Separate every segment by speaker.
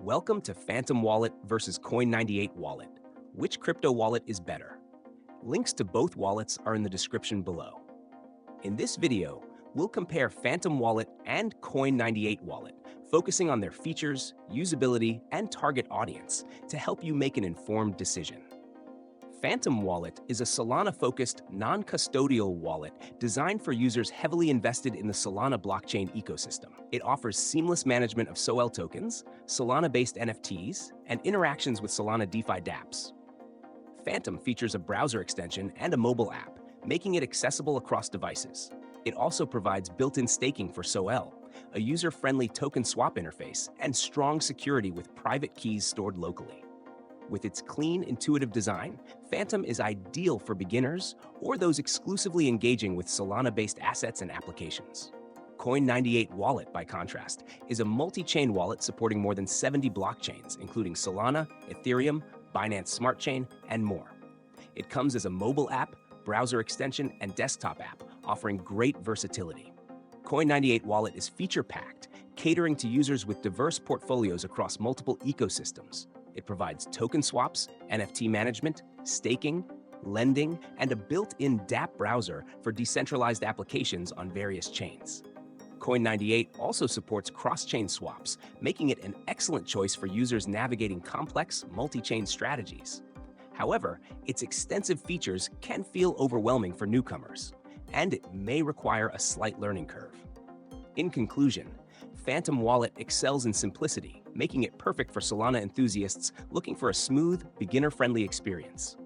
Speaker 1: Welcome to Phantom Wallet versus Coin98 Wallet. Which crypto wallet is better? Links to both wallets are in the description below. In this video, we'll compare Phantom Wallet and Coin98 Wallet, focusing on their features, usability, and target audience to help you make an informed decision. Phantom Wallet is a Solana-focused, non-custodial wallet designed for users heavily invested in the Solana blockchain ecosystem. It offers seamless management of SOL tokens, Solana-based NFTs, and interactions with Solana DeFi dApps. Phantom features a browser extension and a mobile app, making it accessible across devices. It also provides built-in staking for SOL, a user-friendly token swap interface, and strong security with private keys stored locally. With its clean, intuitive design, Phantom is ideal for beginners or those exclusively engaging with Solana-based assets and applications. Coin98 Wallet, by contrast, is a multi-chain wallet supporting more than 70 blockchains, including Solana, Ethereum, Binance Smart Chain, and more. It comes as a mobile app, browser extension, and desktop app, offering great versatility. Coin98 Wallet is feature-packed, catering to users with diverse portfolios across multiple ecosystems. It provides token swaps, NFT management, staking, lending, and a built-in dApp browser for decentralized applications on various chains. Coin98 also supports cross-chain swaps, making it an excellent choice for users navigating complex, multi-chain strategies. However, its extensive features can feel overwhelming for newcomers, and it may require a slight learning curve. In conclusion, Phantom Wallet excels in simplicity, making it perfect for Solana enthusiasts looking for a smooth, beginner-friendly experience.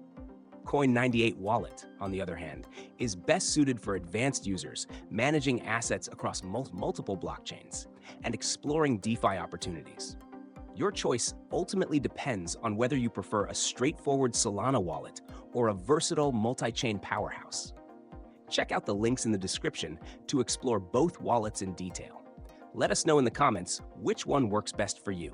Speaker 1: Coin98 Wallet, on the other hand, is best suited for advanced users managing assets across multiple blockchains and exploring DeFi opportunities. Your choice ultimately depends on whether you prefer a straightforward Solana wallet or a versatile multi-chain powerhouse. Check out the links in the description to explore both wallets in detail. Let us know in the comments which one works best for you.